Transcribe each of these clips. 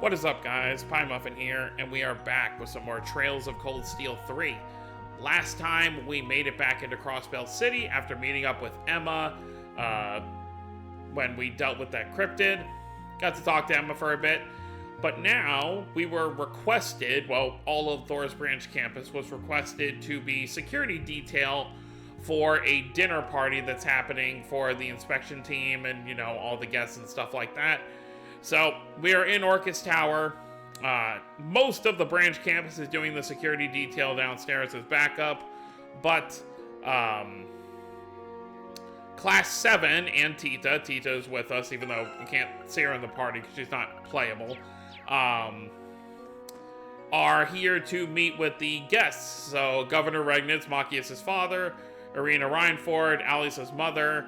What is up, guys? Pie Muffin here, and we are back with some more Trails of Cold Steel 3. Last time, we made it back into Crossbell City after meeting up with Emma when we dealt with that cryptid. Got to talk to Emma for a bit. But now, we were requested, well, all of Thor's Branch campus was requested to be security detail for a dinner party that's happening for the inspection team and, you know, all the guests and stuff like that. So, we are in Orchis Tower. Most of the branch campus is doing the security detail downstairs as backup, but Class 7 and Tita is with us, even though you can't see her in the party because she's not playable, are here to meet with the guests. So, Governor Regnitz, Machias' father, Irina Reinford, Alice's mother,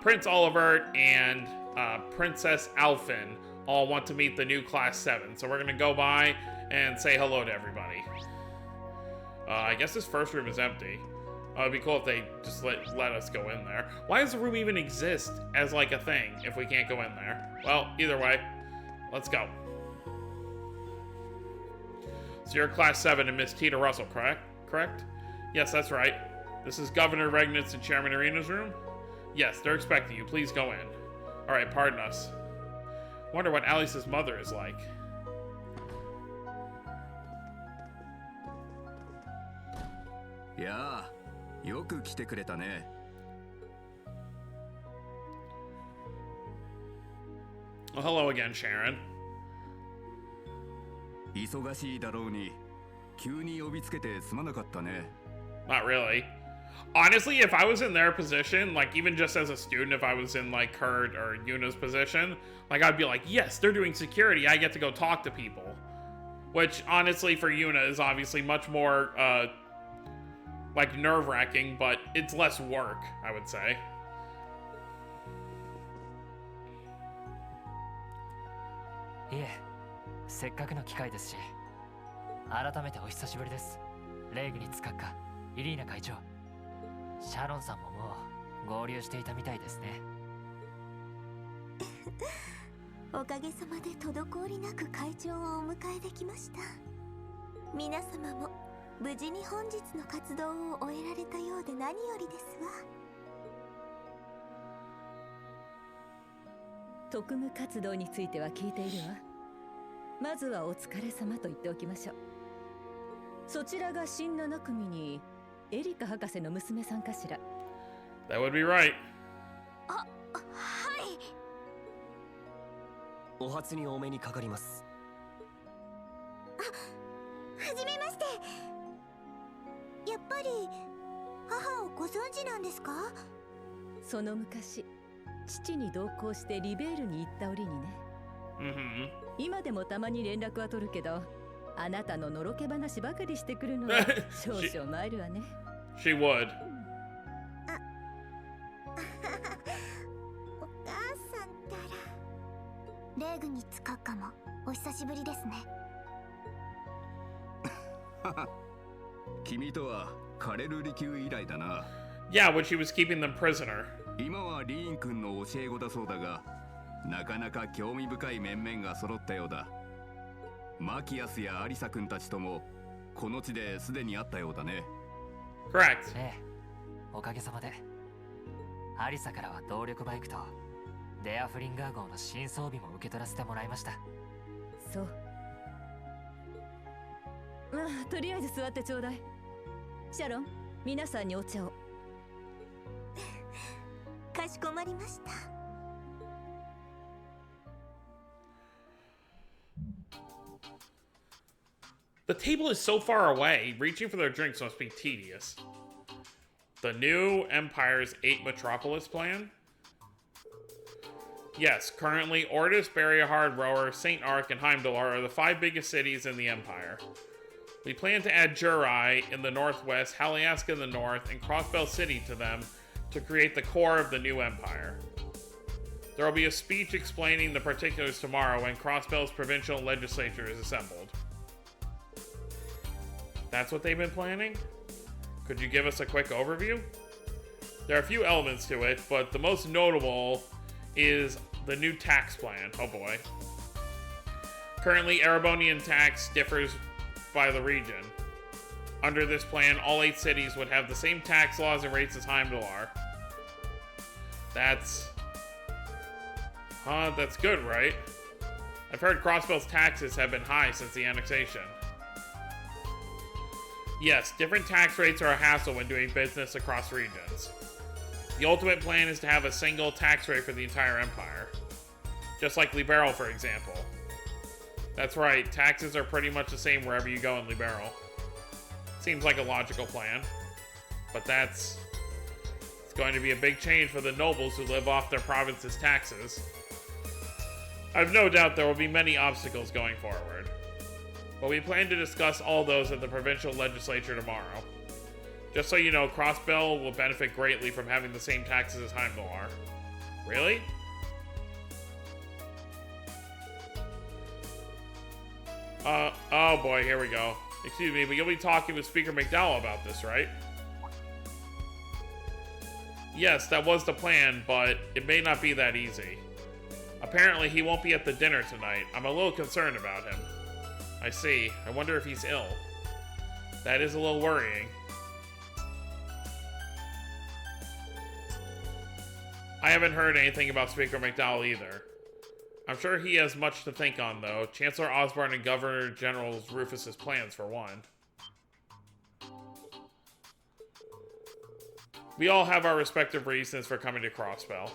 Prince Olivert, and Princess Alphin all want to meet the new Class 7. So we're going to go by and say hello to everybody. I guess this first room is empty. It'd be cool if they just let us go in there. Why does the room even exist as like a thing if we can't go in there? Well, either way, let's go. So you're Class 7 and Miss Tita Russell, correct? Yes, that's right. This is Governor Regnitz and Chairman Irina's room? Yes, they're expecting you. Please go in. Alright, pardon us. Wonder what Alice's mother is like. Yeah, よく来てくれたね. Well, hello again, Sharon. 忙しいだろうに、急に呼びつけてすまなかったね. Not really. Honestly, if I was in their position, like even just as a student, if I was in like Kurt or Yuna's position, like I'd be like, yes, they're doing security. I get to go talk to people. Which honestly for Yuna is obviously much more like nerve-wracking, but it's less work, I would say. Yeah, せっかくの機会ですし、改めてお久しぶりです。レイグニッツ閣下、イリーナ会長。シャロンさんももう合流していたみたいですね。おかげさまで滞りなく会長をお迎えできました。皆様も無事に本日の活動を終えられたようで何よりですわ。特務活動については聞いているわ。まずはお疲れ様と言っておきましょう。そちらが新7組にエリカ博士の娘さんかしら。 That would be right. はい。お初にお目にかかります。はじめまして。やっぱり母をご存知なんですか？その昔、父に同行してリベールに行った折にね。今でもたまに連絡は取るけど、あなたののろけ話ばかりしてくるのは少々参るわね。She would. お母さんたら。レーグニッツ閣下もお久しぶりですね。君とはカレルリ級以来だな。Yeah, when she was keeping them prisoner. 今はリーン君の教え子だそうだが、なかなか興味深い面々が揃ったようだ。マキアスやアリサ君たちともこの地ですでに会ったようだね。Correct. ええ、おかげさまで。アリサからは動力バイクとデアフリンガー号の新装備も受け取らせてもらいました。そう。まあ、とりあえず座ってちょうだい。シャロン、皆さんにお茶を。かしこまりました。The table is so far away, reaching for their drinks must be tedious. The new Empire's 8 Metropolis plan? Yes, currently Orchis, Barryhard, Rower, St. Ark, and Heimdallr are the 5 biggest cities in the Empire. We plan to add Jurai in the northwest, Haliaska in the north, and Crossbell City to them to create the core of the new Empire. There will be a speech explaining the particulars tomorrow when Crossbell's provincial legislature is assembled. That's what they've been planning? Could you give us a quick overview? There are a few elements to it, but the most notable is the new tax plan. Oh boy. Currently, Erebonian tax differs by the region. Under this plan, all 8 cities would have the same tax laws and rates as Heimdall. That's good, right? I've heard Crossbell's taxes have been high since the annexation. Yes, different tax rates are a hassle when doing business across regions. The ultimate plan is to have a single tax rate for the entire empire. Just like Liberal, for example. That's right, taxes are pretty much the same wherever you go in Liberal. Seems like a logical plan. But it's going to be a big change for the nobles who live off their province's taxes. I've no doubt there will be many obstacles going forward. But we plan to discuss all those at the provincial legislature tomorrow. Just so you know, Crossbell will benefit greatly from having the same taxes as Heimdall. Really? Oh boy, here we go. Excuse me, but you'll be talking with Speaker McDowell about this, right? Yes, that was the plan, but it may not be that easy. Apparently, he won't be at the dinner tonight. I'm a little concerned about him. I see. I wonder if he's ill. That is a little worrying. I haven't heard anything about Speaker McDowell either. I'm sure he has much to think on, though. Chancellor Osborne and Governor General Rufus's plans, for one. We all have our respective reasons for coming to Crossbell.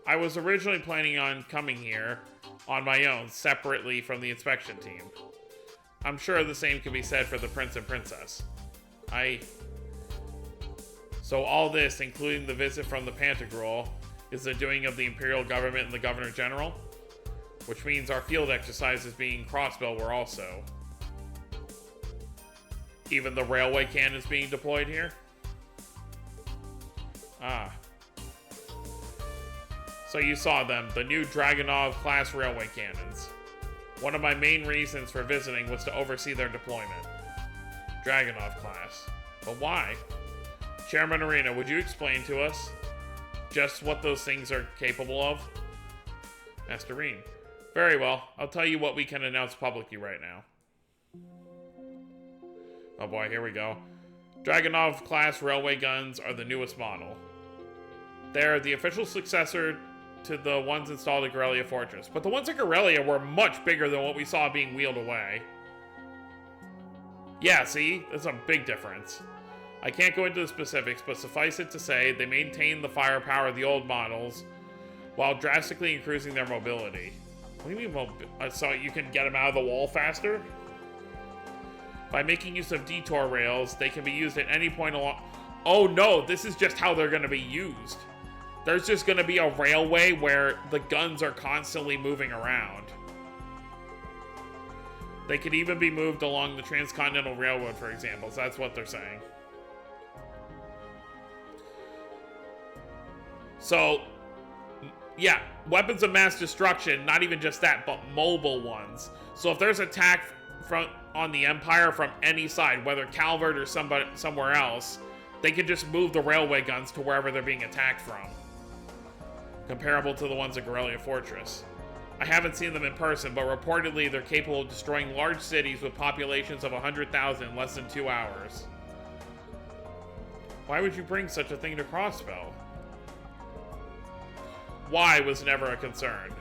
I was originally planning on coming here on my own, separately from the inspection team. I'm sure the same can be said for the Prince and Princess. So all this, including the visit from the Pantagruel, is the doing of the Imperial Government and the Governor General? Which means our field exercises being Crossbell were also. Even the railway cannons being deployed here? Ah. So you saw them, the new Dragunov-class railway cannons. One of my main reasons for visiting was to oversee their deployment. Dragunov-class. But why? Chairman Arena, would you explain to us just what those things are capable of? Master Reen. Very well. I'll tell you what we can announce publicly right now. Oh boy, here we go. Dragunov-class railway guns are the newest model. They're the official successor to the ones installed at Gorelia Fortress. But the ones at Gorelia were much bigger than what we saw being wheeled away. Yeah, see? That's a big difference. I can't go into the specifics, but suffice it to say, they maintain the firepower of the old models while drastically increasing their mobility. What do you mean, so you can get them out of the wall faster? By making use of detour rails, they can be used at any point along... Oh no, this is just how they're going to be used. There's just going to be a railway where the guns are constantly moving around. They could even be moved along the Transcontinental Railroad, for example, so that's what they're saying. So, yeah, weapons of mass destruction, not even just that, but mobile ones. So if there's attack on the Empire from any side, whether Calvert or somewhere else, they can just move the railway guns to wherever they're being attacked from. Comparable to the ones at Gorelia Fortress. I haven't seen them in person, but reportedly they're capable of destroying large cities with populations of 100,000 in less than 2 hours. Why would you bring such a thing to Crossbell? Why was never a concern.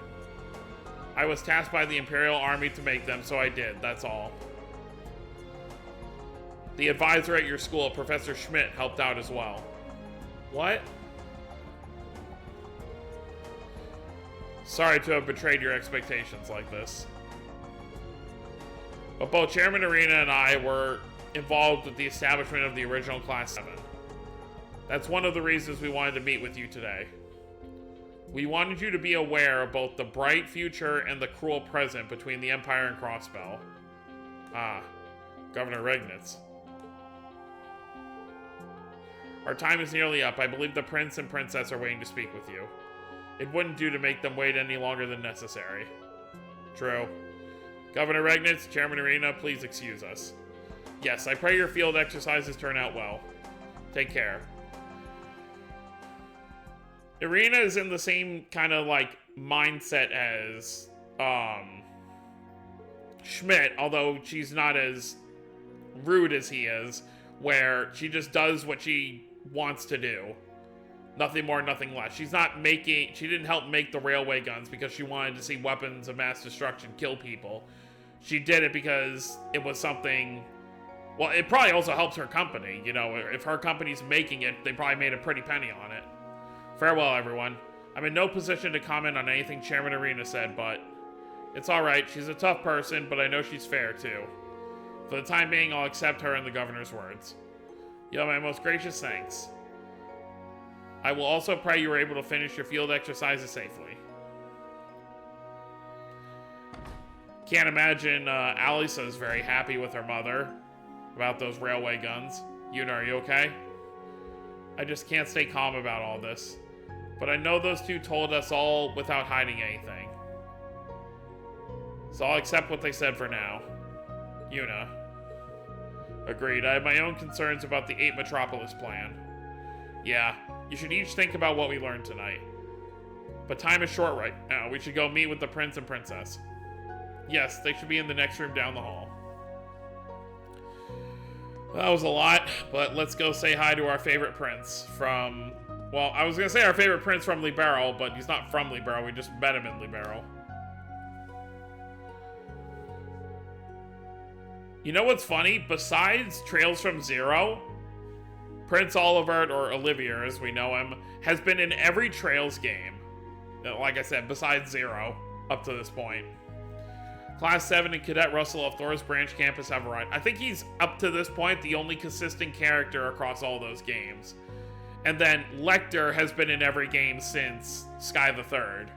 I was tasked by the Imperial Army to make them, so I did, that's all. The advisor at your school, Professor Schmidt, helped out as well. What? Sorry to have betrayed your expectations like this. But both Chairman Arena and I were involved with the establishment of the original Class 7. That's one of the reasons we wanted to meet with you today. We wanted you to be aware of both the bright future and the cruel present between the Empire and Crossbell. Ah, Governor Regnitz. Our time is nearly up. I believe the Prince and Princess are waiting to speak with you. It wouldn't do to make them wait any longer than necessary. True. Governor Regnitz, Chairman Arena, please excuse us. Yes, I pray your field exercises turn out well. Take care. Irina is in the same kind of like mindset as Schmidt, although she's not as rude as he is, where she just does what she wants to do. Nothing more, nothing less. She didn't help make the railway guns because she wanted to see weapons of mass destruction kill people. She did it because it was something, well, it probably also helps her company. You know, if her company's making it, they probably made a pretty penny on it. Farewell, everyone. I'm in no position to comment on anything Chairman Arena said, but it's alright. She's a tough person, but I know she's fair, too. For the time being, I'll accept her and the governor's words. You have my most gracious thanks. I will also pray you were able to finish your field exercises safely. Can't imagine Alisa's very happy with her mother about those railway guns. Yuna, are you okay? I just can't stay calm about all this. But I know those two told us all without hiding anything. So I'll accept what they said for now. Yuna. Agreed. I have my own concerns about the 8 Metropolis plan. Yeah, you should each think about what we learned tonight. But time is short right now. We should go meet with the prince and princess. Yes, they should be in the next room down the hall. That was a lot, but let's go say hi to our favorite prince from... Well, I was going to say our favorite prince from Libero, but he's not from Libero. We just met him in Libero. You know what's funny? Besides Trails from Zero, Prince Olivert, or Olivier as we know him, has been in every Trails game. Like I said, besides Zero, up to this point. Class 7 and Cadet Russell of Thor's Branch Campus have arrived. I think he's, up to this point, the only consistent character across all those games. And then Lecter has been in every game since Sky the Third.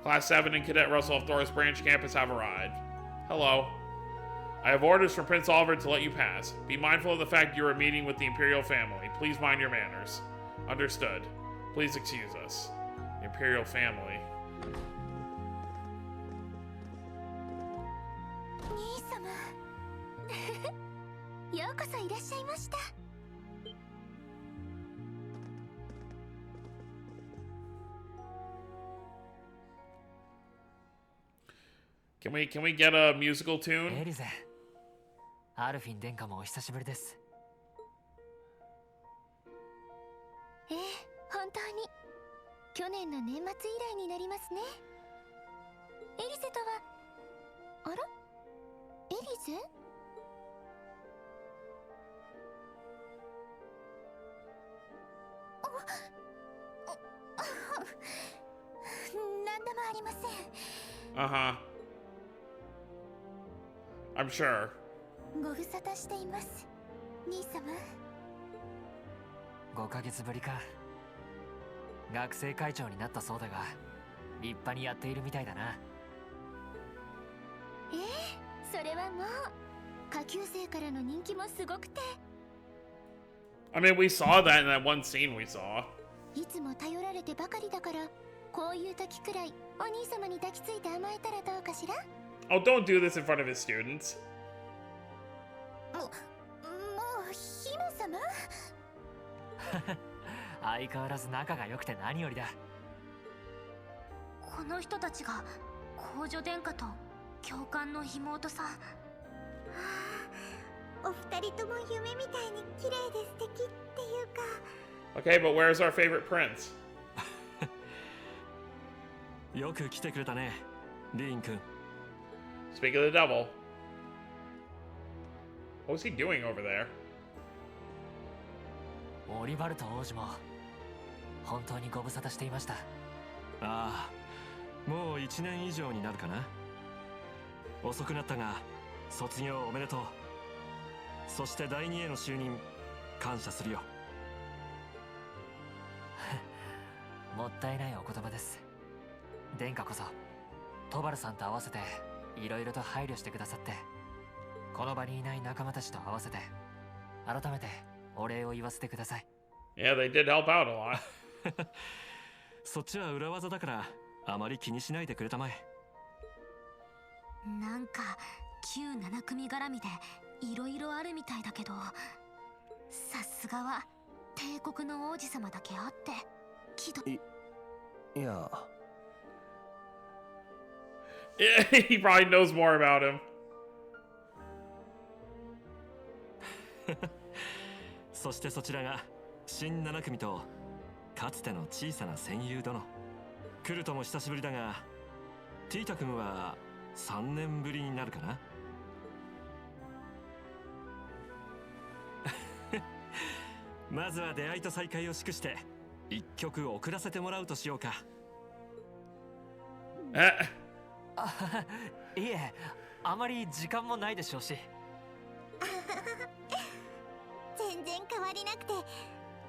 Class 7 and Cadet Russell of Thor's Branch Campus have arrived. Hello. I have orders from Prince Oliver to let you pass. Be mindful of the fact you are meeting with the Imperial family. Please mind your manners. Understood. Please excuse us. The Imperial family. 兄様ようこそいらっしゃいました。 Can we get a musical tune? エリゼ、アルフィン殿下もお久しぶりです。ええ、本当に去年の年末以来になりますね。エリゼとは、あら？エリゼ？何でもありません。Uh-huh. I'm sure. ご無沙汰しています、兄様。5ヶ月ぶりか。学生会長になったそうだが、立派にやっているみたいだな。ええ、それはもう下級生からの人気もすごくて。I mean, we saw that in that one scene we saw. いつも頼られてばかりだから、こういう時くらいお兄様に抱きついて甘えたらどうかしら。 Oh, don't do this in front of his students. もう姫様。相変わらず仲が良くて何よりだ。この人たちが皇女殿下と教官の妹さん。お二人とも夢みたいに綺麗で素敵っていうか。 Okay, but where's our favorite prince? よく来てくれたね、リーン君。 Speak of the devil. What was he doing over there? オリバルト王子も本当にご無沙汰していました。ああ、もう1年以上になるかな。遅くなったが卒業おめでとう。そして第2への就任感謝するよ。もったいないお言葉です。殿下こそトバルさんと合わせていろいろと配慮してくださって、この場にいない仲間たちと合わせて改めてお礼を言わせてください。Yeah, they did help out a lot. そっちは裏技だからあまり気にしないでくれたまえ。なんか旧7組絡みでいろいろあるみたいだけど、さすがは帝国の王子様だけあって気取。いや。He probably knows more about him. そしてそちらが新七組とかつての小さな戦友殿。来るとも久しぶりだが、ティータ君は3年ぶりになるかな。まずは出会いと再会を祝して一曲送らせてもらうとしようか。いえ、あまり時間もないでしょうし。全然変わりなくて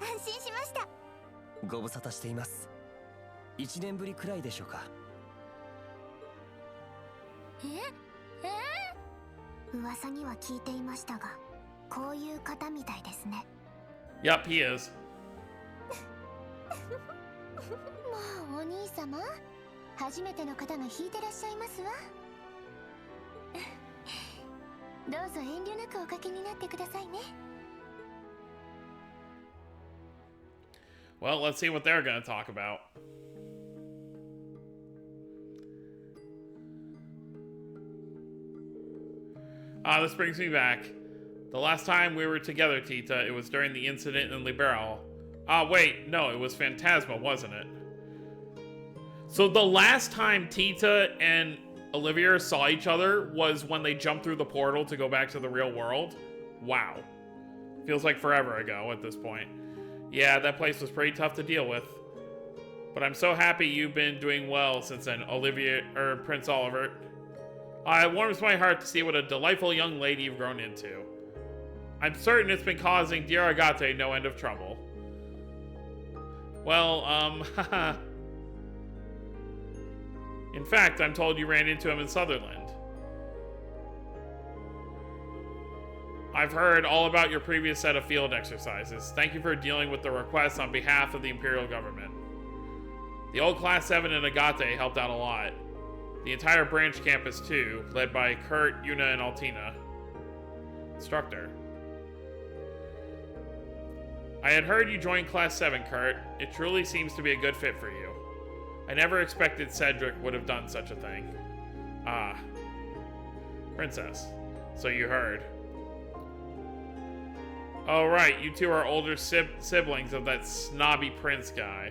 安心しました。ご無沙汰しています。1年ぶりくらいでしょうか。噂には聞いていましたが、こういう方みたいですね。Yup, he is. もうお兄様、初めての方が弾いてらっしゃいますわ。どうぞ遠慮なくおかけになってくださいね。Well, let's see what they're gonna talk about. This brings me back. The last time we were together, Tita, it was during the incident in Liberal. Wait, no, it was Phantasma, wasn't it? So the last time Tita and Olivia saw each other was when they jumped through the portal to go back to the real world? Wow. Feels like forever ago at this point. Yeah, that place was pretty tough to deal with. But I'm so happy you've been doing well since then, Prince Oliver. It warms my heart to see what a delightful young lady you've grown into. I'm certain it's been causing dear Agate no end of trouble. Well, haha. In fact, I'm told you ran into him in Sutherland. I've heard all about your previous set of field exercises. Thank you for dealing with the requests on behalf of the Imperial government. The old Class 7 in Agate helped out a lot. The entire branch campus too, led by Kurt, Yuna, and Altina. Instructor. I had heard you joined Class 7, Kurt. It truly seems to be a good fit for you. I never expected Cedric would have done such a thing. Ah. Princess. So you heard. Oh right, you two are older siblings of that snobby prince guy.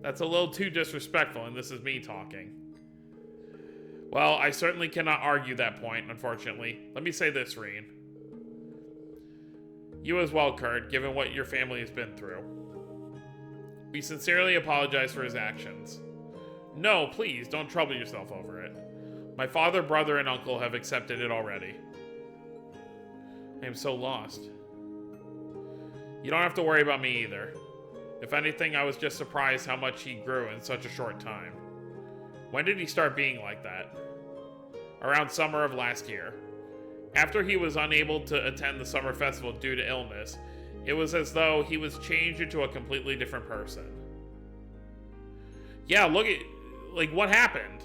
That's a little too disrespectful, and this is me talking. Well, I certainly cannot argue that point, unfortunately. Let me say this, Reen. You as well, Kurt, given what your family has been through. We sincerely apologize for his actions. No, please, don't trouble yourself over it. My father, brother, and uncle have accepted it already. I am so lost. You don't have to worry about me either. If anything, I was just surprised how much he grew in such a short time. When did he start being like that? Around summer of last year. After he was unable to attend the summer festival due to illness, it was as though he was changed into a completely different person. Yeah, look at, like, what happened?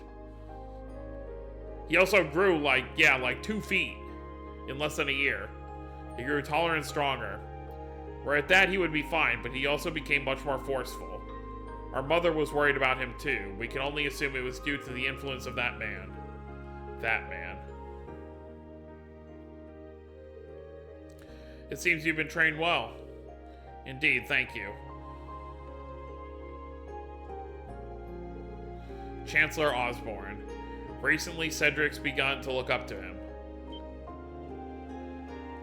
He also grew, like 2 feet in less than a year. He grew taller and stronger. Where at that he would be fine, but he also became much more forceful. Our mother was worried about him too. We can only assume it was due to the influence of that man. That man. It seems you've been trained well. Indeed, thank you. Chancellor Osborne. Recently, Cedric's begun to look up to him.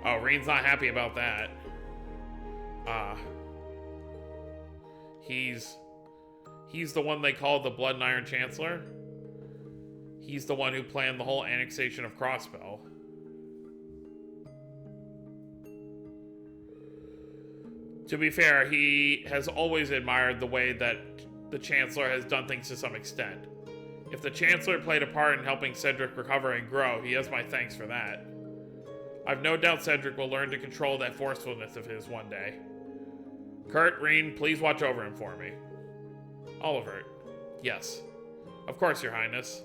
Oh, Reen's not happy about that. He's the one they call the Blood and Iron Chancellor. He's the one who planned the whole annexation of Crossbell. To be fair, he has always admired the way that the Chancellor has done things to some extent. If the Chancellor played a part in helping Cedric recover and grow, he has my thanks for that. I've no doubt Cedric will learn to control that forcefulness of his one day. Kurt, Reen, please watch over him for me. Oliver. Yes. Of course, Your Highness.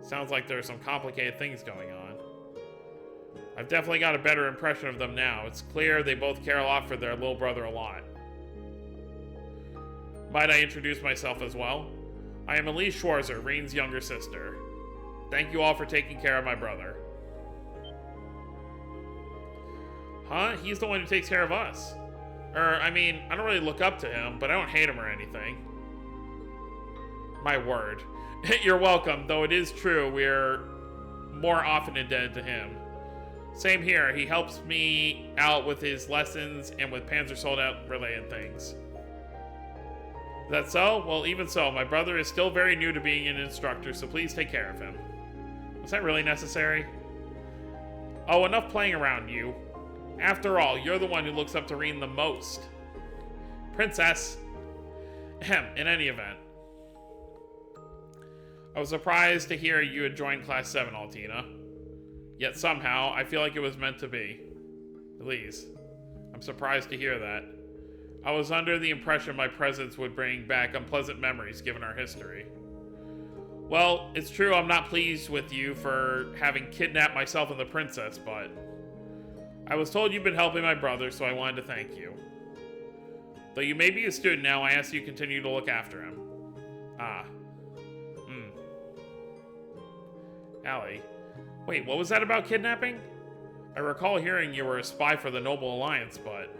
Sounds like there are some complicated things going on. I've definitely got a better impression of them now. It's clear they both care a lot for their little brother a lot. Might I introduce myself as well? I am Elise Schwarzer, Reen's younger sister. Thank you all for taking care of my brother. Huh? He's the one who takes care of us. I mean, I don't really look up to him, but I don't hate him or anything. My word. You're welcome, though it is true we're more often indebted to him. Same here, he helps me out with his lessons and with Panzer Soldat related things. Is that so? Well, even so, my brother is still very new to being an instructor, so please take care of him. Was that really necessary? Oh, enough playing around, you. After all, you're the one who looks up to Reen the most. Princess. Ahem, in any event. I was surprised to hear you had joined Class 7, Altina. Yet somehow, I feel like it was meant to be. Elise, I'm surprised to hear that. I was under the impression my presence would bring back unpleasant memories given our history. Well, it's true I'm not pleased with you for having kidnapped myself and the princess, but I was told you've been helping my brother, so I wanted to thank you. Though you may be a student now, I ask you to continue to look after him. Ah. Allie. Wait, what was that about kidnapping? I recall hearing you were a spy for the Noble Alliance, but...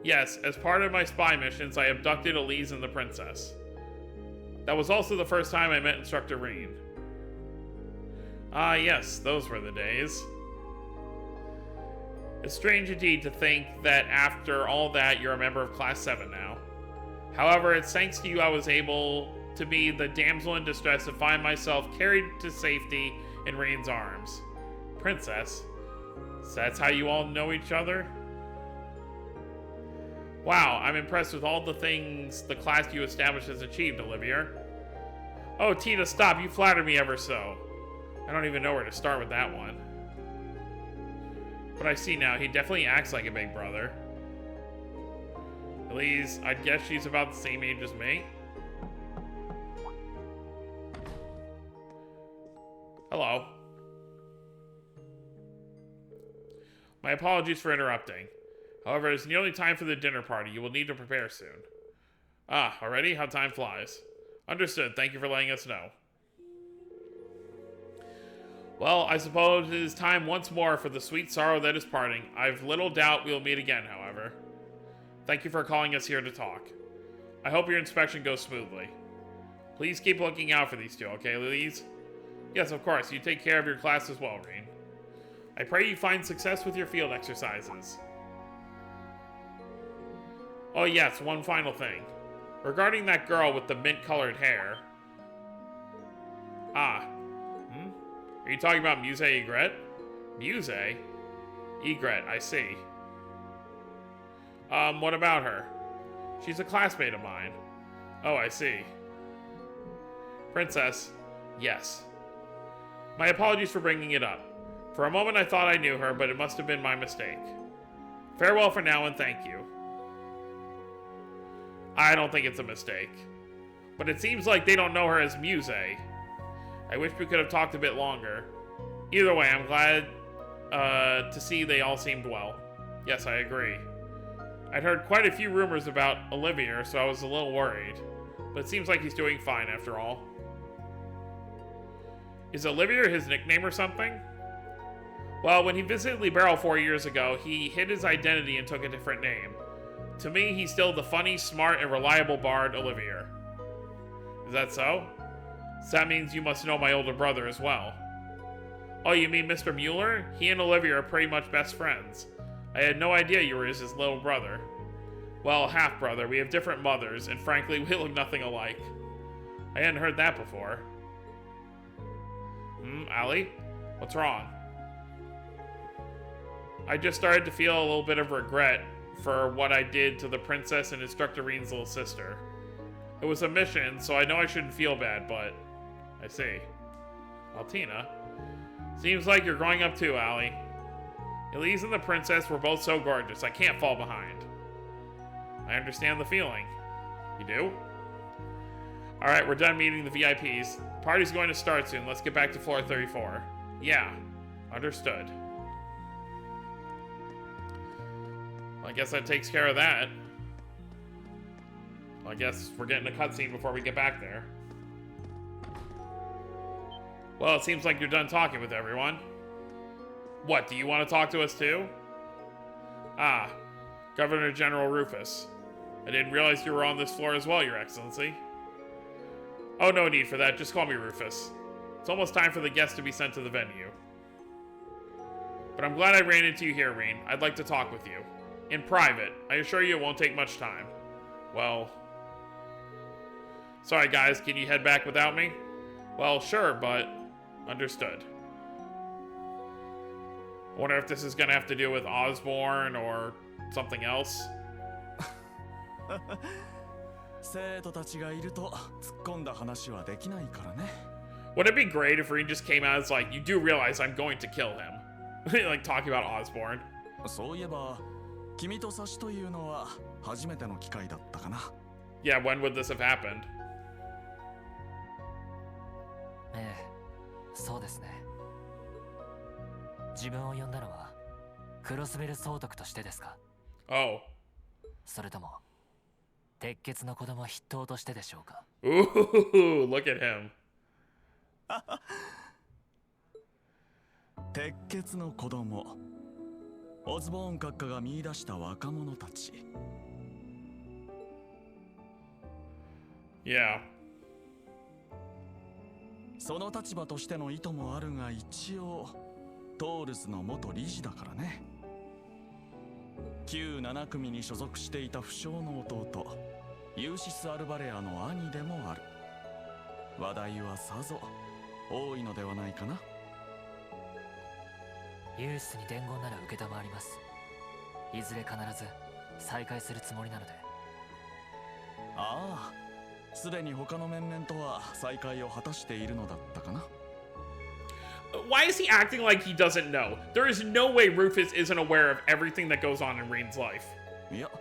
Yes, as part of my spy missions, I abducted Elise and the princess. That was also the first time I met Instructor Reen. Ah, yes, those were the days. It's strange indeed to think that after all that, you're a member of Class 7 now. However, it's thanks to you I was able to be the damsel in distress to find myself carried to safety in Reen's arms. Princess? So that's how you all know each other? Wow, I'm impressed with all the things the class you established has achieved, Olivia. Oh, Tina, stop. You flatter me ever so. I don't even know where to start with that one. But I see now, he definitely acts like a big brother. Elise, I'd guess she's about the same age as me. Hello. My apologies for interrupting. However, it's nearly time for the dinner party. You will need to prepare soon. Ah, already? How time flies. Understood. Thank you for letting us know. Well, I suppose it is time once more for the sweet sorrow that is parting. I've little doubt we'll meet again, however. Thank you for calling us here to talk. I hope your inspection goes smoothly. Please keep looking out for these two, okay, Elise? Yes, of course. You take care of your class as well, Reen. I pray you find success with your field exercises. Oh yes, one final thing. Regarding that girl with the mint-colored hair... Ah. Are you talking about Muse Egret? Muse? Egret, I see. What about her? She's a classmate of mine. Oh, I see. Princess, yes. My apologies for bringing it up. For a moment I thought I knew her, but it must have been my mistake. Farewell for now and thank you. I don't think it's a mistake. But it seems like they don't know her as Muse. I wish we could have talked a bit longer. Either way, I'm glad to see they all seemed well. Yes, I agree. I'd heard quite a few rumors about Olivia, so I was a little worried. But it seems like he's doing fine after all. Is Olivia his nickname or something? Well, when he visited Libero 4 years ago, he hid his identity and took a different name. To me, he's still the funny, smart, and reliable bard, Olivia. Is that so? So that means you must know my older brother as well. Oh, you mean Mr. Mueller? He and Olivia are pretty much best friends. I had no idea you were his little brother. Well, half-brother. We have different mothers, and frankly, we look nothing alike. I hadn't heard that before. Allie? What's wrong? I just started to feel a little bit of regret for what I did to the princess and Instructor Reen's little sister. It was a mission, so I know I shouldn't feel bad, but... I see. Altina? Seems like you're growing up too, Allie. Elise and the princess were both so gorgeous, I can't fall behind. I understand the feeling. You do? Alright, we're done meeting the VIPs. Party's going to start soon. Let's get back to floor 34. Yeah, understood. Well, I guess that takes care of that. I guess we're getting a cutscene before we get back there. Well, it seems like you're done talking with everyone. What, do you want to talk to us too? Ah, Governor General Rufus. I didn't realize you were on this floor as well, Your Excellency. Oh, no need for that. Just call me Rufus. It's almost time for the guests to be sent to the venue. But I'm glad I ran into you here, Reen. I'd like to talk with you. In private. I assure you it won't take much time. Well... Sorry, guys. Can you head back without me? Well, sure, but... Understood. I wonder if this is gonna have to do with Osborne or something else. 生徒たちがいると突っ込んだ話はできないからね。Would it be great if Reen just came out as like, you do realize I'm going to kill him? Like talking about Osborne. そういえば、君と差しというのは初めての機会だったかな。Yeah, when would this have happened? ええ、そうですね。自分を呼んだのはクロスベル総督としてですか？ Oh. それとも鉄血の子供筆頭としてでしょうか？ Ooh, look at him. 鉄血の子供、オズボーン閣下が見出した若者たち。Yeah. その立場としての意図もあるが、一応トールスの元理事だからね。旧7組に所属していた不肖の弟、ユーシス・アルバレアの兄でもある。話題はさぞ多いのではないかな。ユースに伝言なら受けたまわります。いずれ必ず再会するつもりなので。ああ、すでに他の面々とは再会を果たしているのだったかな。Why is he acting like he doesn't know? There is no way Rufus isn't aware of everything that goes on in Reen's life. いや、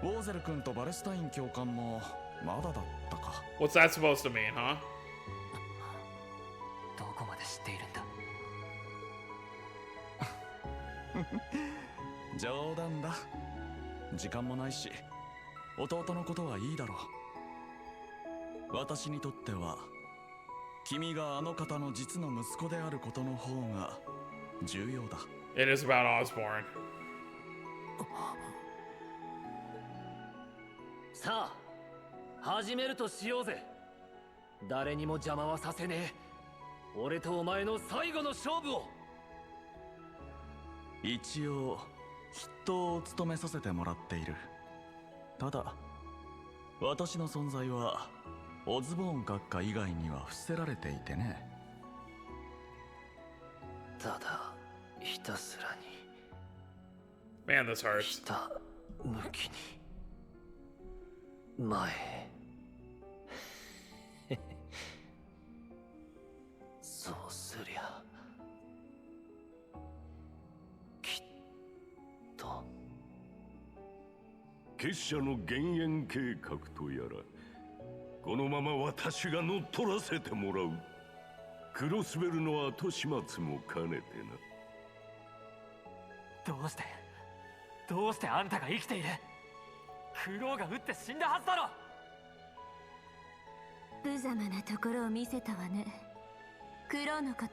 ウォーゼル君とバレスタイン教官もまだだったか。What's that supposed to mean, huh? どこまで知っているんだ？冗談だ。時間もないし、弟のことはいいだろう。私にとっては君があの方の実の息子であることの方が重要だ。It is about Osborne. さあ、始めるとしようぜ。誰にも邪魔はさせねえ。俺とお前の最後の勝負を。一応筆頭を務めさせてもらっている。ただ私の存在はオズボーン閣下以外には伏せられていてね。ただひたすらに Man, this hurts. 下向きに前へ。そうすりゃきっと結社の減塩計画とやら、このまま私が乗っ取らせてもらう。クロスベルの後始末も兼ねてな。どうしてあんたが生きている？クロウが撃って死んだはずだろ。無様なところを見せたわね。クロウのこ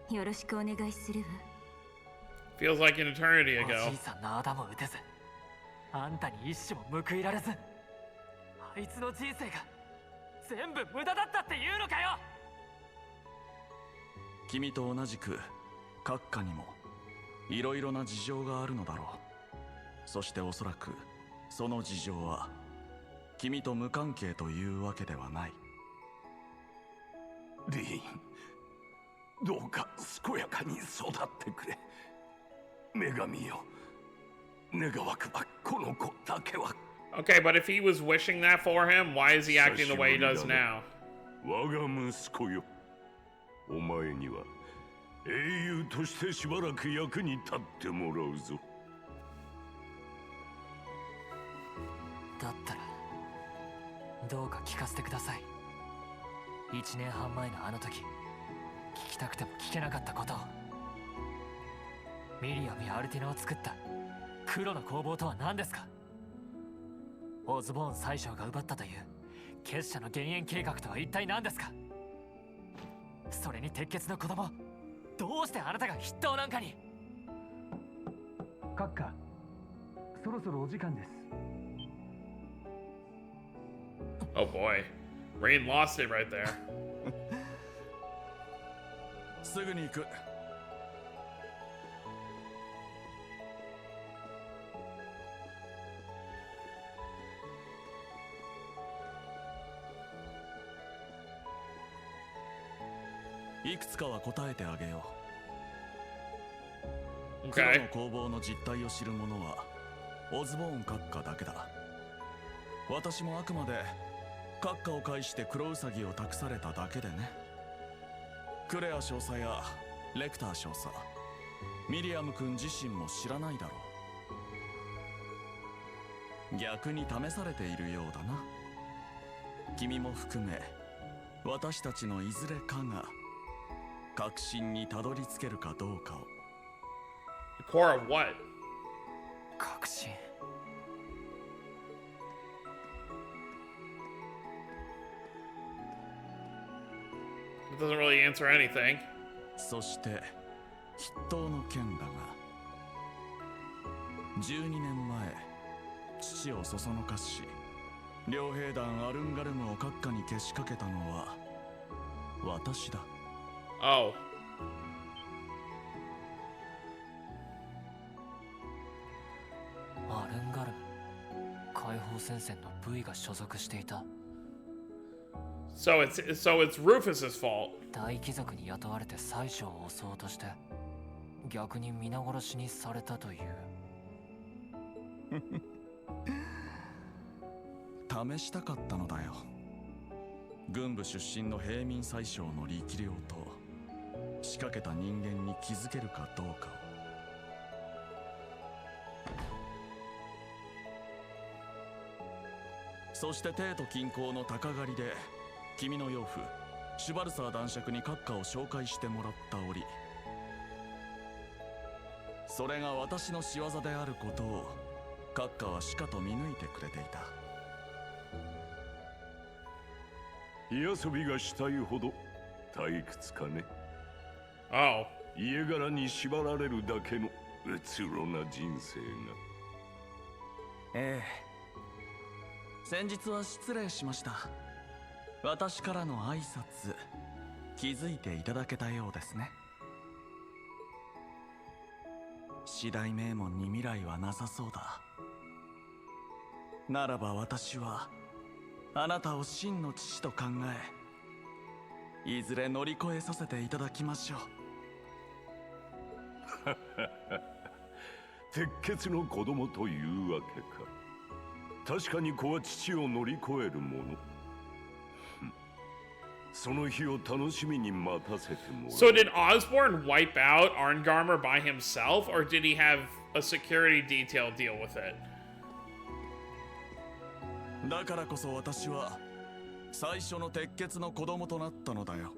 とよろしくお願いするわ。 Feels like an eternity お ago. じいさんの仇も撃てず、あんたに一矢も報いられず、あいつの人生が全部無駄だったって言うのかよ。君と同じく閣下にもいろいろな事情があるのだろう。そしておそらくその事情は君と無関係というわけではない。リーン、どうか健やかに育ってくれ。女神よ、願わくばこの子だけは。Okay, but if he was wishing that for him, why is he acting the way he does now? 我が息子よ、お前には英雄としてしばらく役に立ってもらうぞ。だったらどうか聞かせてください。1年半前のあの時、聞きたくても聞けなかったことを。ミリアムやアルティナを作った黒の工房とは何ですか？オズボーン宰相が奪ったという結社の減塩計画とは一体何ですか？それに鉄血の子供、どうしてあなたが筆頭なんかに？閣下、そろそろお時間です。Oh boy. Rain lost it right there. すぐに行く。いくつかは答えてあげよう。黒 Okay. の攻防の実態を知る者はオズボーン閣下だけだ。私もあくまで閣下を介して黒ウサギを託されただけでね。クレア少佐やレクター少佐、ミリアム君自身も知らないだろう。逆に試されているようだな。君も含め私たちのいずれかが確信にたどり着けるかどうかを。 Core of what? 確信。It doesn't really answer anything. そして筆頭の件だが、12年前父をそそのかし両兵団アルンガルムを閣下にけしかけたのは私だ。 Oh. アルンガルム、解放戦線の V が所属していた。 So it's Rufus's fault. 大貴族に雇われて宰相を襲おうとして逆に皆殺しにされたという。試したかったのだよ。軍部出身の平民宰相の力量と仕掛けた人間に気づけるかどうかを。そして帝都近郊の鷹狩りで君の養父シュバルサー男爵に閣下を紹介してもらった折、それが私の仕業であることを閣下はしかと見抜いてくれていた。火遊びがしたいほど退屈かね。 Oh. 家柄に縛られるだけのうつろな人生が。ええ、先日は失礼しました。私からの挨拶気づいていただけたようですね。四大名門に未来はなさそうだ。ならば私はあなたを真の父と考え、いずれ乗り越えさせていただきましょう。鉄血の子供というわけか。確かに子は父を乗り越えるもの。その日を楽しみに待たせてもらう。 So did Osborne wipe out Arngarmer by himself, or did he have a security detail deal with it? だからこそ私は最初の鉄血の子供となったのだよ。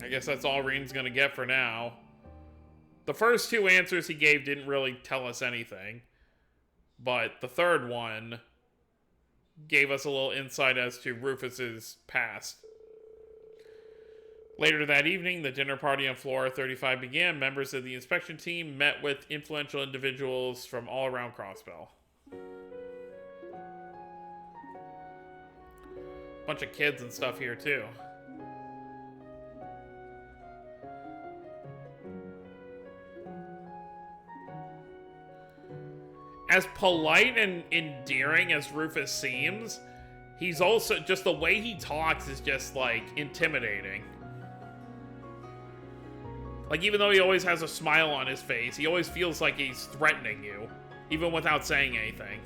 I guess that's all Reen's gonna get for now. The first two answers he gave didn't really tell us anything, but the third one gave us a little insight as to Rufus's past. Later that evening, the dinner party on floor 35 began. Members of the inspection team met with influential individuals from all around Crossbell. Bunch of kids and stuff here too. As polite and endearing as Rufus seems, he's also, just the way he talks is just, like, intimidating. Like, even though he always has a smile on his face, he always feels like he's threatening you, even without saying anything.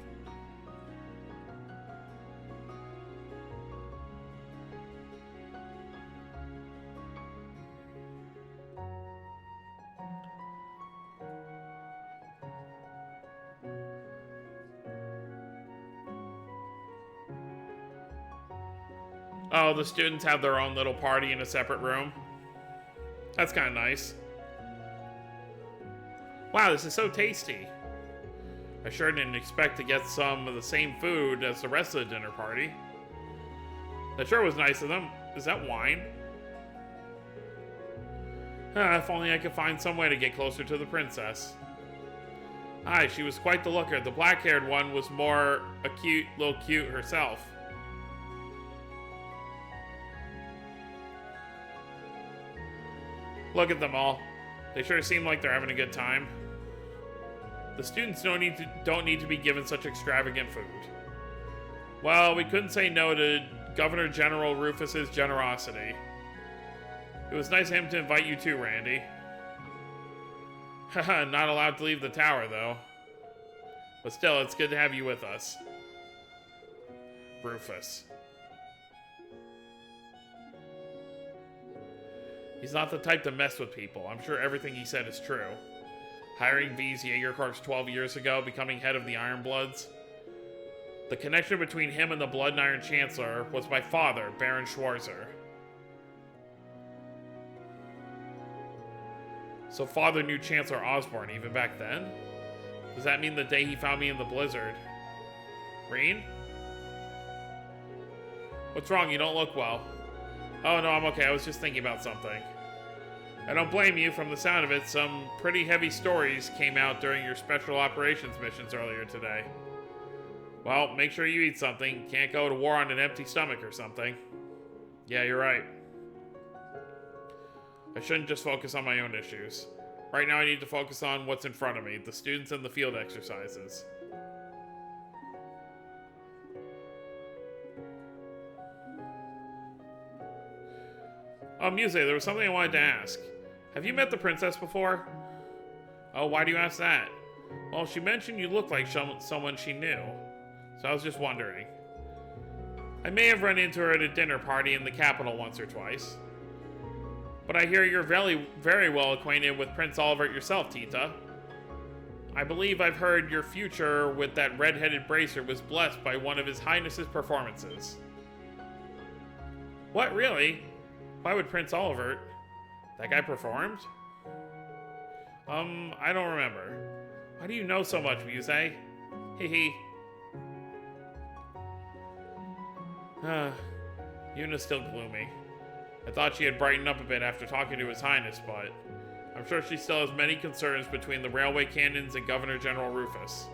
Oh, the students have their own little party in a separate room. That's kind of nice. Wow, this is so tasty. I sure didn't expect to get some of the same food as the rest of the dinner party. That sure was nice of them. Is that wine? If only I could find some way to get closer to the princess. Aye, she was quite the looker. The black-haired one was more a little cute herself. Look at them all. They sure seem like they're having a good time. The students don't need to be given such extravagant food. Well, we couldn't say no to Governor General Rufus's generosity. It was nice of him to invite you too, Randy. Haha, not allowed to leave the tower, though. But still, it's good to have you with us. Rufus. He's not the type to mess with people. I'm sure everything he said is true. Hiring V's Jaeger Corps 12 years ago, becoming head of the Iron Bloods. The connection between him and the Blood and Iron Chancellor was my father, Baron Schwarzer. So father knew Chancellor Osborne even back then? Does that mean the day he found me in the blizzard? Green? What's wrong? You don't look well. Oh no, I'm okay. I was just thinking about something. I don't blame you. From the sound of it, some pretty heavy stories came out during your special operations missions earlier today. Well, make sure you eat something. Can't go to war on an empty stomach or something. Yeah, you're right. I shouldn't just focus on my own issues. Right now I need to focus on what's in front of me, the students and the field exercises. Oh, Muse, there was something I wanted to ask. Have you met the princess before? Oh, why do you ask that? Well, she mentioned you look like someone she knew. So I was just wondering. I may have run into her at a dinner party in the capital once or twice. But I hear you're very, very well acquainted with Prince Olivert yourself, Tita. I believe I've heard your future with that red-headed bracer was blessed by one of His Highness's performances. What, really? Why would Prince Olivert? That guy performed? I don't remember. Why do you know so much, Muse? Hee. Yuna's still gloomy. I thought she had brightened up a bit after talking to His Highness, but I'm sure she still has many concerns between the railway cannons and Governor General Rufus.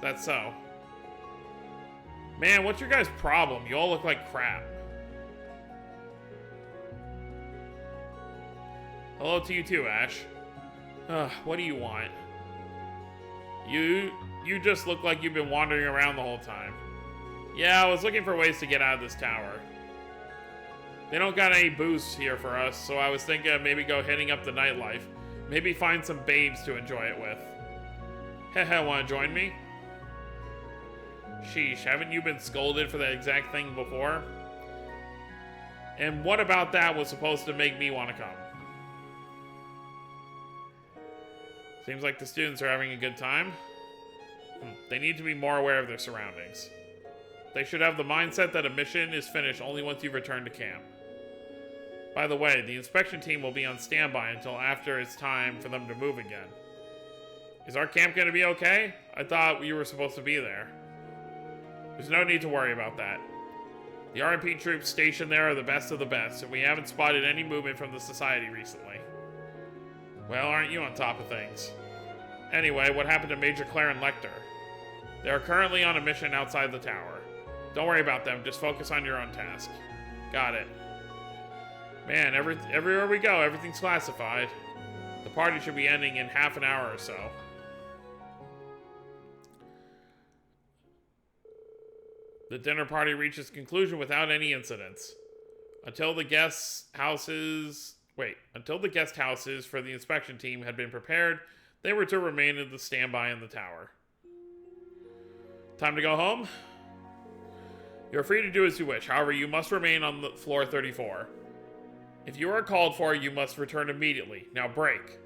That's so. Man, what's your guys' problem? You all look like crap. Hello to you too, Ash. What do you want? You just look like you've been wandering around the whole time. Yeah, I was looking for ways to get out of this tower. They don't got any booze here for us, so I was thinking of maybe go hitting up the nightlife. Maybe find some babes to enjoy it with. Hehe, wanna join me? Sheesh, haven't you been scolded for that exact thing before? And what about that was supposed to make me want to come? Seems like the students are having a good time. They need to be more aware of their surroundings. They should have the mindset that a mission is finished only once you return to camp. By the way, the inspection team will be on standby until after it's time for them to move again. Is our camp going to be okay? I thought you were supposed to be there. There's no need to worry about that. The RMP troops stationed there are the best of the best, and we haven't spotted any movement from the Society recently. Well, aren't you on top of things? Anyway, what happened to Major Claire and Lecter? They are currently on a mission outside the tower. Don't worry about them, just focus on your own task. Got it. Man, everywhere we go, everything's classified. The party should be ending in half an hour or so. The dinner party reaches conclusion without any incidents. Until the guest houses for the inspection team had been prepared, they were to remain in the standby in the tower. Time to go home? You're free to do as you wish, however, you must remain on the floor 34. If you are called for, you must return immediately. Now break.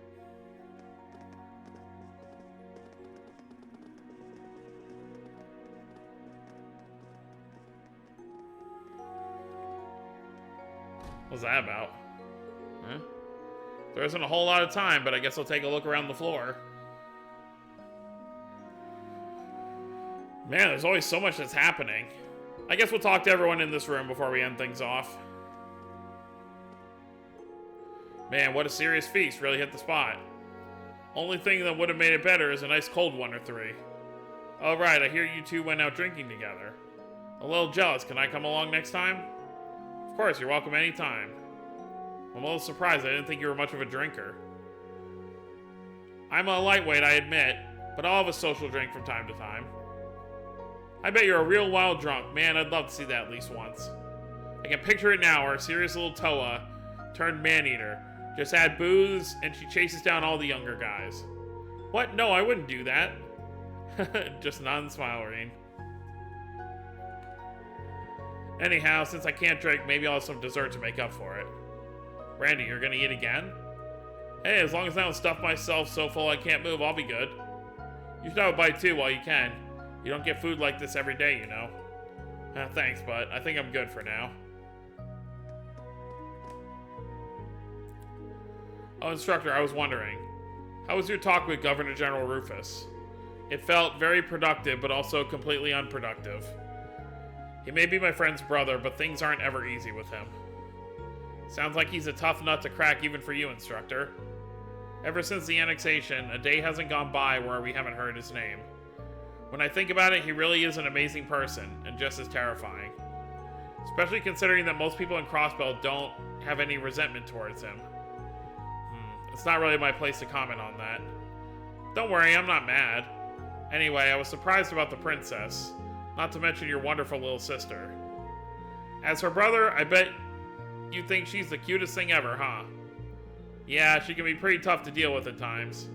What's that about? Huh? There isn't a whole lot of time, but I guess I'll take a look around the floor. Man, there's always so much that's happening. I guess we'll talk to everyone in this room before we end things off. Man, what a serious feast. Really hit the spot. Only thing that would have made it better is a nice cold one or three. All right, I hear you two went out drinking together. A little jealous. Can I come along next time? Of course, you're welcome anytime. I'm a little surprised. I didn't think you were much of a drinker. I'm a lightweight, I admit, but I'll have a social drink from time to time. I bet you're a real wild drunk. Man, I'd love to see that at least once. I can picture it now, our serious little Toa turned man-eater. Just add booze, and she chases down all the younger guys. What? No, I wouldn't do that. Just nod and smile, Rain. Anyhow, since I can't drink, maybe I'll have some dessert to make up for it. Randy, you're gonna eat again? Hey, as long as I don't stuff myself so full I can't move, I'll be good. You should have a bite too while you can. You don't get food like this every day, you know. Thanks, but I think I'm good for now. Oh, instructor, I was wondering. How was your talk with Governor General Rufus? It felt very productive, but also completely unproductive. He may be my friend's brother, but things aren't ever easy with him. Sounds like he's a tough nut to crack even for you, instructor. Ever since the annexation, a day hasn't gone by where we haven't heard his name. When I think about it, he really is an amazing person, and just as terrifying. Especially considering that most people in Crossbelt don't have any resentment towards him. It's not really my place to comment on that. Don't worry, I'm not mad. Anyway, I was surprised about the princess, not to mention your wonderful little sister. As her brother, I bet you think she's the cutest thing ever, huh? Yeah, she can be pretty tough to deal with at times.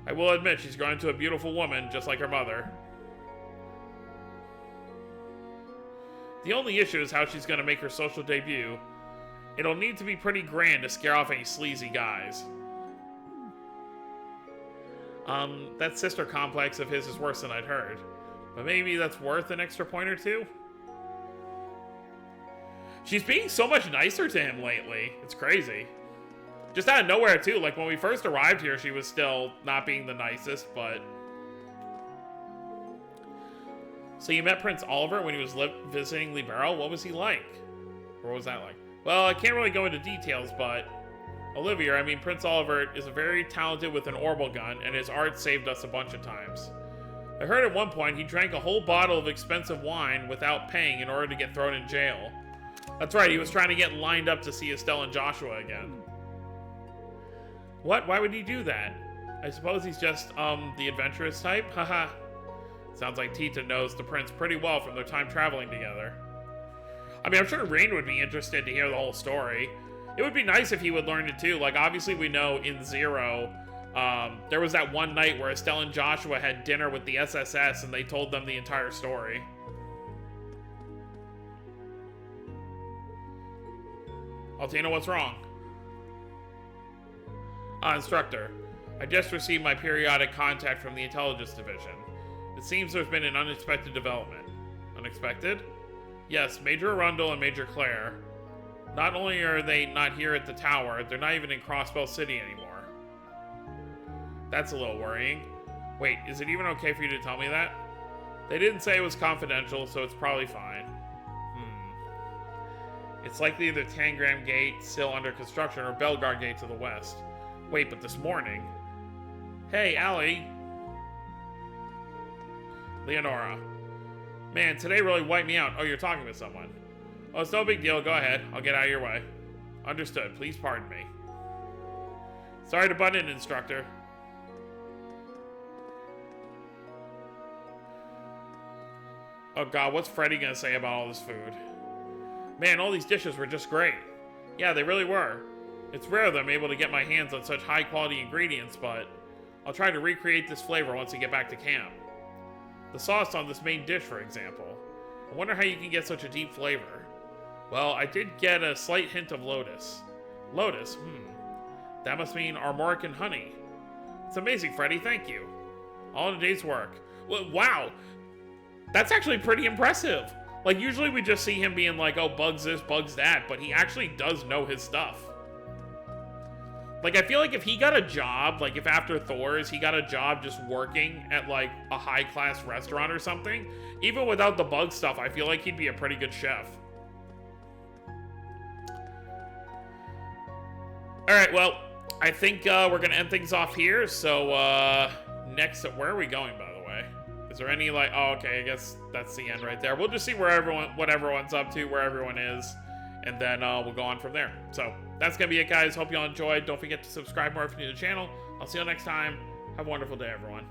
I will admit she's grown into a beautiful woman, just like her mother. The only issue is how she's going to make her social debut. It'll need to be pretty grand to scare off any sleazy guys. That sister complex of his is worse than I'd heard. But maybe that's worth an extra point or two? She's being so much nicer to him lately. It's crazy. Just out of nowhere, too. Like, when we first arrived here, she was still not being the nicest, but... So you met Prince Oliver when he was visiting Libero? What was he like? Or what was that like? Well, I can't really go into details, but... Olivia, I mean, Prince Oliver is very talented with an orbital gun, and his art saved us a bunch of times. I heard at one point he drank a whole bottle of expensive wine without paying in order to get thrown in jail. That's right, he was trying to get lined up to see Estelle and Joshua again. What? Why would he do that? I suppose he's just, the adventurous type? Haha. Sounds like Tita knows the prince pretty well from their time traveling together. I mean, I'm sure Rain would be interested to hear the whole story. It would be nice if he would learn it too. Like, obviously we know in Zero, there was that one night where Estelle and Joshua had dinner with the SSS and they told them the entire story. Altina, what's wrong? Instructor, I just received my periodic contact from the Intelligence Division. It seems there's been an unexpected development. Unexpected? Yes, Major Arundel and Major Claire. Not only are they not here at the tower, they're not even in Crossbell City anymore. That's a little worrying. Wait, is it even okay for you to tell me that? They didn't say it was confidential, so it's probably fine. It's likely either Tangram Gate, still under construction, or Belgar Gate to the west. Wait, but this morning... Hey, Allie! Leonora. Man, today really wiped me out. Oh, you're talking with someone. Oh, it's no big deal. Go ahead. I'll get out of your way. Understood. Please pardon me. Sorry to butt in, instructor. Oh god, what's Freddy gonna say about all this food? Man, all these dishes were just great. Yeah, they really were. It's rare that I'm able to get my hands on such high quality ingredients, but I'll try to recreate this flavor once we get back to camp. The sauce on this main dish, for example. I wonder how you can get such a deep flavor. Well, I did get a slight hint of lotus. Lotus? That must mean armoric and honey. It's amazing, Freddy, thank you. All in a day's work. Well, wow! That's actually pretty impressive! Like, usually we just see him being like, oh, bugs this, bugs that, but he actually does know his stuff. Like, I feel like if he got a job, like, if after Thor's, he got a job just working at, like, a high-class restaurant or something, even without the bug stuff, I feel like he'd be a pretty good chef. Alright, well, I think we're gonna end things off here, so, next, where are we going, by the way? Is there any, like, oh, okay, I guess that's the end right there. We'll just see where what everyone's up to, where everyone is, and then we'll go on from there. So, that's gonna be it, guys. Hope you all enjoyed. Don't forget to subscribe more if you're new to the channel. I'll see you all next time. Have a wonderful day, everyone.